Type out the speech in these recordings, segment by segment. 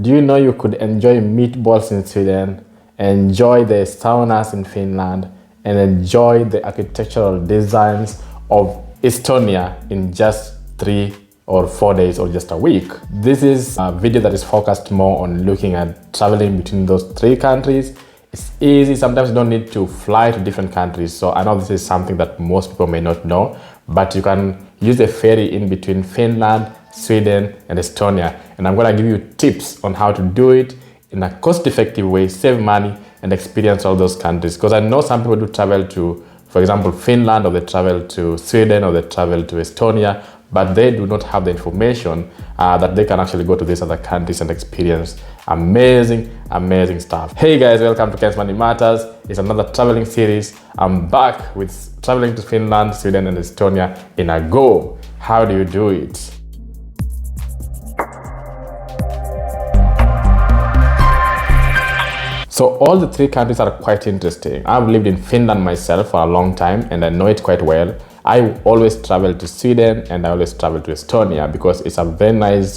Do you know you could enjoy meatballs in Sweden, enjoy the saunas in Finland, and enjoy the architectural designs of Estonia in just 3 or 4 days or just a week? This is a video that is focused more on looking at traveling between those 3 countries. It's easy. Sometimes you don't need to fly to different countries. So I know this is something that most people may not know, but you can use a ferry in between Finland, Sweden, and Estonia. And I'm gonna give you tips on how to do it in a cost-effective way, save money, and experience all those countries. Because I know some people do travel to, for example, Finland, or they travel to Sweden, or they travel to Estonia, but they do not have the information that they can actually go to these other countries and experience amazing stuff. Hey guys, welcome to Ken's Money Matters. It's another traveling series. I'm back with traveling to Finland, Sweden, and Estonia in a go. How do you do it? So all the 3 countries are quite interesting. I've lived in Finland myself for a long time and I know it quite well. I always travel to Sweden and I always travel to Estonia because it's a very nice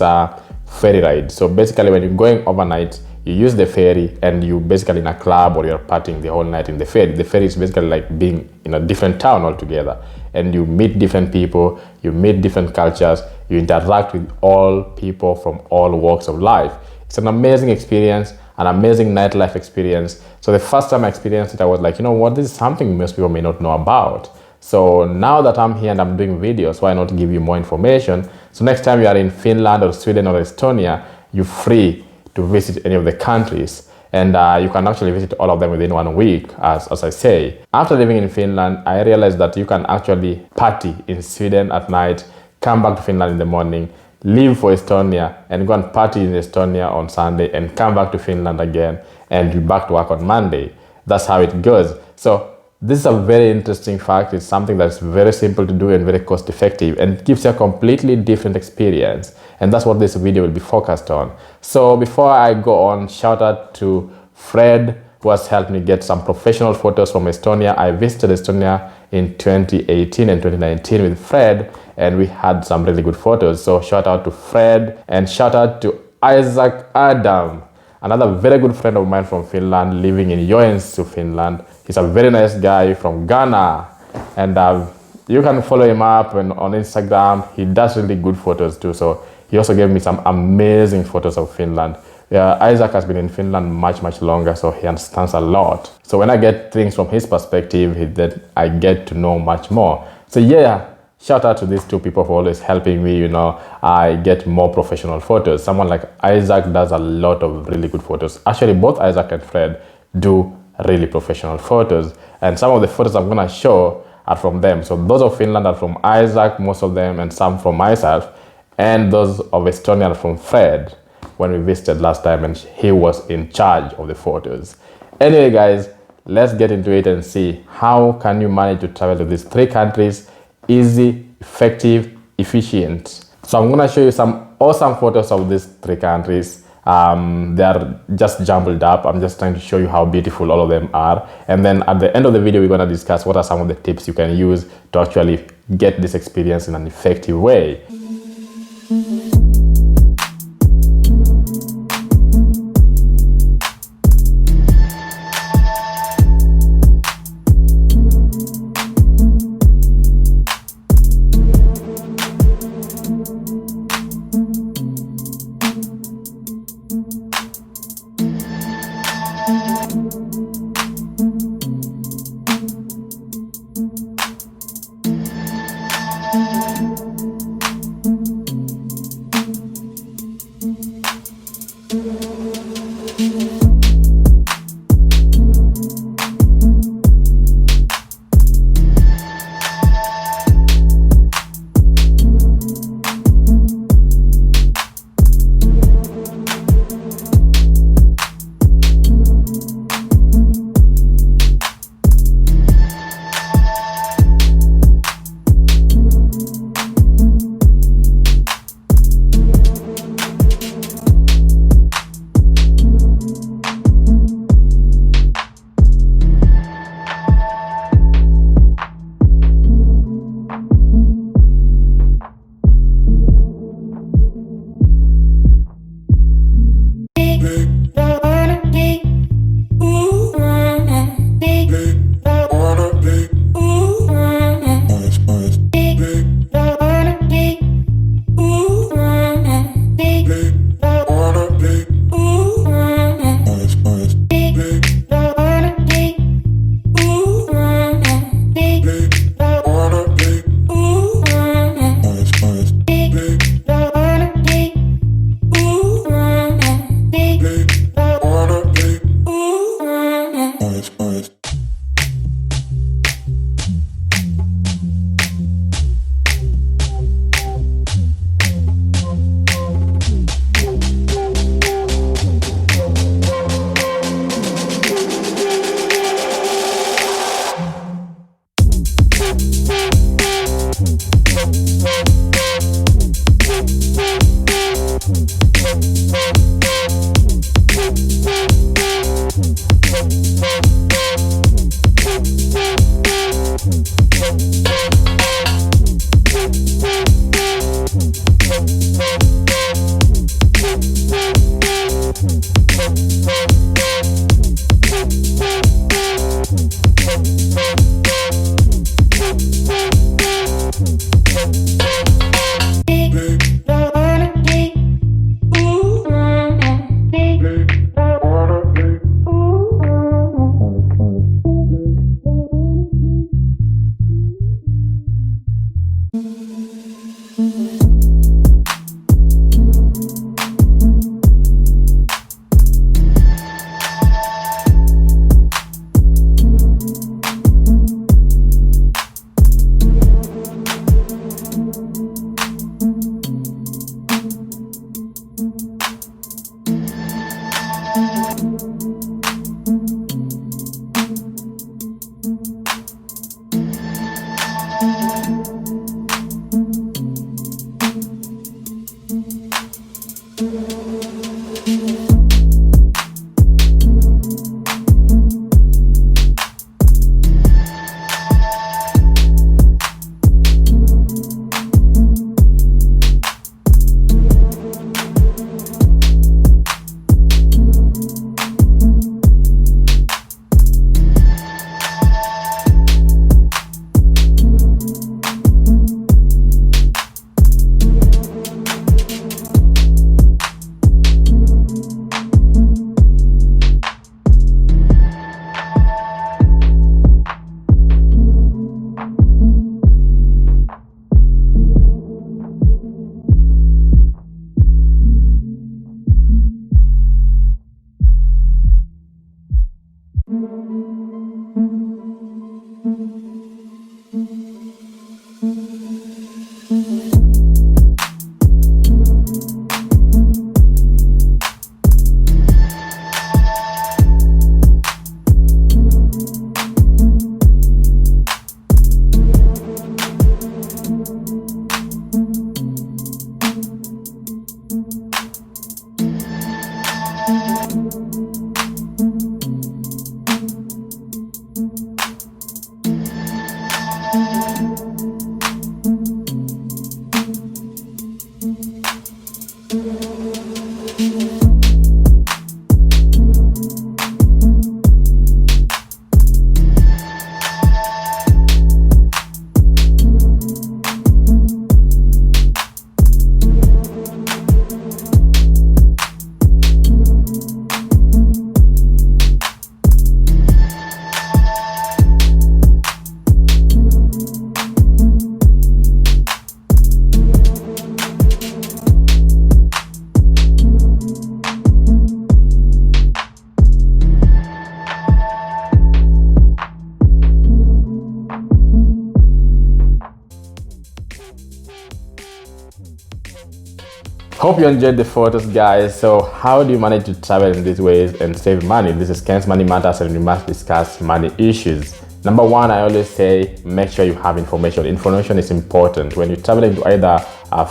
ferry ride. So basically when you're going overnight, you use the ferry and you basically in a club or you're partying the whole night in the ferry. The ferry is basically like being in a different town altogether, and you meet different people, you meet different cultures, you interact with all people from all walks of life. It's an amazing experience, an amazing nightlife experience. So the first time I experienced it, I was like, you know what, this is something most people may not know about. So now that I'm here and I'm doing videos, why not give you more information? So next time you are in Finland or Sweden or Estonia, you're free to visit any of the countries. And you can actually visit all of them within 1 week, as I say. After living in Finland, I realized that you can actually party in Sweden at night, come back to Finland in the morning, leave for Estonia and go and party in Estonia on Sunday and come back to Finland again and be back to work on Monday. That's how it goes. So this is a very interesting fact. It's something that's very simple to do and very cost effective, and it gives you a completely different experience. And that's what this video will be focused on. So before I go on, shout out to Fred, who has helped me get some professional photos from Estonia. I visited Estonia in 2018 and 2019 with Fred, and we had some really good photos. So shout out to Fred, and shout out to Isaac Adam, another very good friend of mine from Finland, living in Joensuu, Finland. He's a very nice guy from Ghana, and you can follow him up on Instagram. He does really good photos too. So he also gave me some amazing photos of Finland. Isaac has been in Finland much longer, so he understands a lot. So when I get things from his perspective, I get to know much more. So yeah, shout out to these 2 people for always helping me. You know, I get more professional photos. Someone like Isaac does a lot of really good photos. Actually, both Isaac and Fred do really professional photos, and some of the photos I'm gonna show are from them. So those of Finland are from Isaac, most of them, and some from myself, and those of Estonia are from Fred when we visited last time, and he was in charge of the photos. Anyway guys, let's get into it and see how can you manage to travel to these 3 countries easy, effective, efficient. So I'm gonna show you some awesome photos of these 3 countries. They are just jumbled up. I'm just trying to show you how beautiful all of them are, and then at the end of the video we're going to discuss what are some of the tips you can use to actually get this experience in an effective way. Hope you enjoyed the photos, guys. So how do you manage to travel in these ways and save money? This is Ken's Money Matters, and we must discuss money issues. Number one, I always say, make sure you have information. Information is important. When you're traveling to either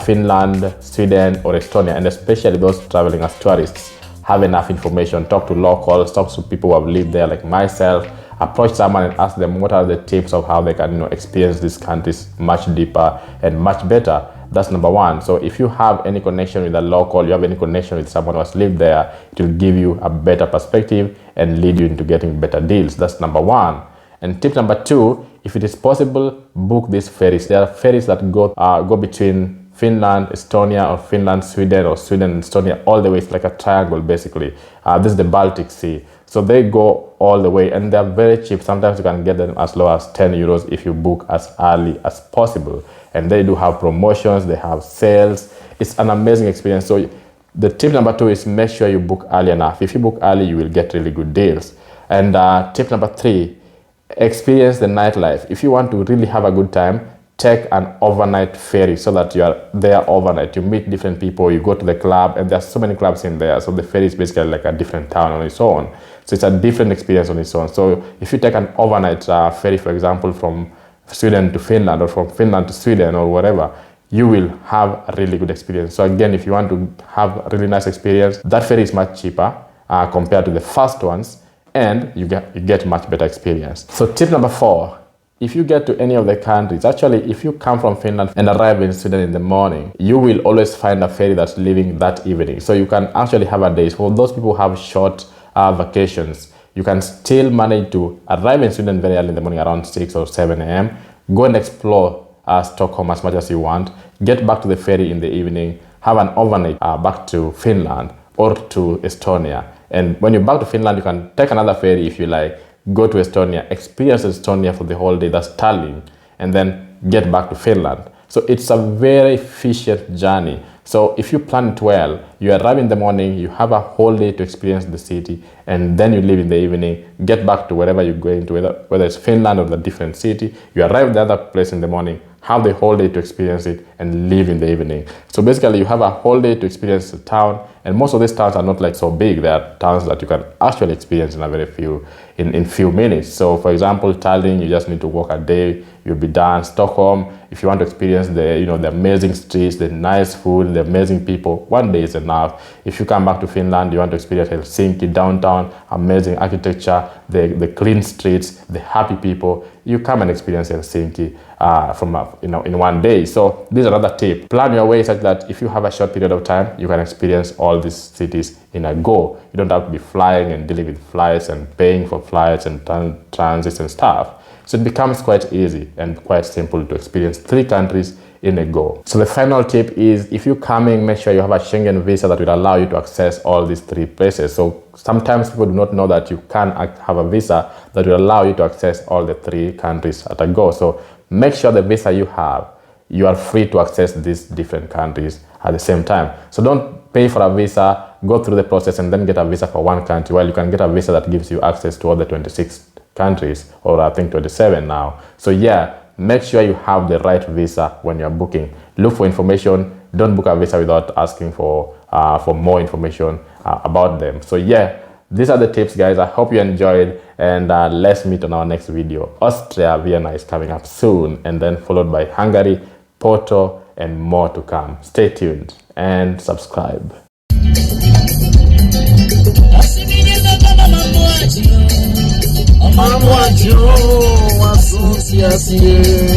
Finland, Sweden, or Estonia, and especially those traveling as tourists, have enough information. Talk to locals, talk to people who have lived there like myself. Approach someone and ask them what are the tips of how they can experience these countries much deeper and much better. That's number one. So if you have any connection with a local, you have any connection with someone who has lived there, it will give you a better perspective and lead you into getting better deals. That's number one. And tip number two, if it is possible, book these ferries. There are ferries that go between Finland, Estonia, or Finland, Sweden, or Sweden, Estonia, all the way. It's like a triangle, basically. This is the Baltic Sea. So they go all the way, and they're very cheap. Sometimes you can get them as low as 10 euros if you book as early as possible. And they do have promotions, they have sales. It's an amazing experience. So the tip number two is make sure you book early enough. If you book early, you will get really good deals. And tip number three, experience the nightlife. If you want to really have a good time, take an overnight ferry so that you are there overnight. You meet different people, you go to the club, and there's so many clubs in there. So the ferry is basically like a different town on its own. So it's a different experience on its own. So if you take an overnight ferry, for example, from Sweden to Finland, or from Finland to Sweden, or whatever, you will have a really good experience. So again, if you want to have a really nice experience, that ferry is much cheaper compared to the first ones, and you get much better experience. So tip number four, if you get to any of the countries, actually if you come from Finland and arrive in Sweden in the morning, you will always find a ferry that's leaving that evening. So you can actually have a day. For those people who have short vacations, you can still manage to arrive in Sweden very early in the morning, around 6 or 7 a.m. Go and explore Stockholm as much as you want. Get back to the ferry in the evening. Have an overnight back to Finland or to Estonia. And when you're back to Finland, you can take another ferry if you like, go to Estonia, experience Estonia for the whole day, that's Tallin, and then get back to Finland. So it's a very efficient journey. So if you plan it well, you arrive in the morning, you have a whole day to experience the city, and then you leave in the evening, get back to wherever you're going to, whether it's Finland or the different city. You arrive at the other place in the morning, have the whole day to experience it, and leave in the evening. So basically you have a whole day to experience the town, and most of these towns are not like so big. There are towns that you can actually experience in a very few minutes. So for example, Tallinn, you just need to walk a day, you'll be done. Stockholm, if you want to experience the amazing streets, the nice food, the amazing people, one day is enough. If you come back to Finland, you want to experience Helsinki, downtown, amazing architecture, the clean streets, the happy people, you come and experience Helsinki in one day. So this is another tip. Plan your way such that if you have a short period of time, you can experience all these cities in a go. You don't have to be flying and dealing with flights and paying for flights and transits and stuff. So it becomes quite easy and quite simple to experience 3 countries in a go. So the final tip is, if you're coming, make sure you have a Schengen visa that will allow you to access all these 3 places. So sometimes people do not know that you can have a visa that will allow you to access all the 3 countries at a go. So make sure the visa you have, you are free to access these different countries at the same time. So don't pay for a visa, go through the process, and then get a visa for one country, while you can get a visa that gives you access to all the 26 countries, or I think 27 now. So yeah, make sure you have the right visa when you're booking. Look for information. Don't book a visa without asking for more information about them. So yeah, these are the tips, guys. I hope you enjoyed, and let's meet on our next video. Austria, Vienna is coming up soon, and then followed by Hungary, Porto, and more to come. Stay tuned and subscribe. But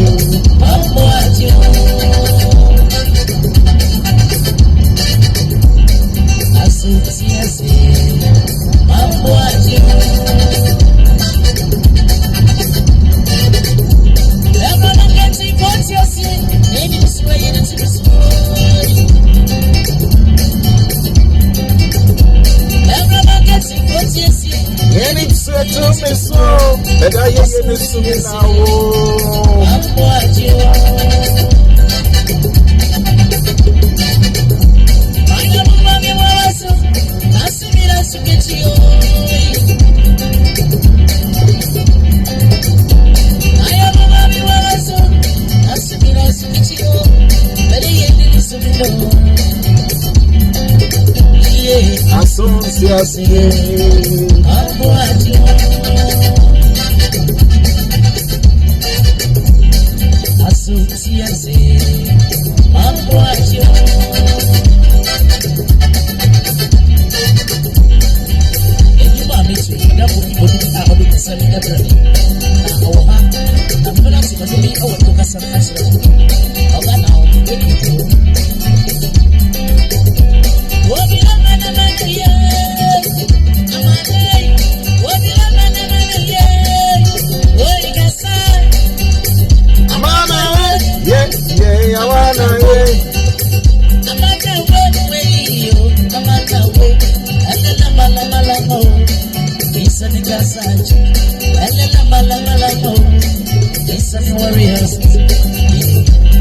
Warriors,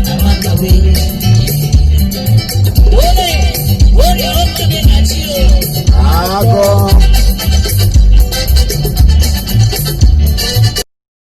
I want to win. Warrior, to be at you.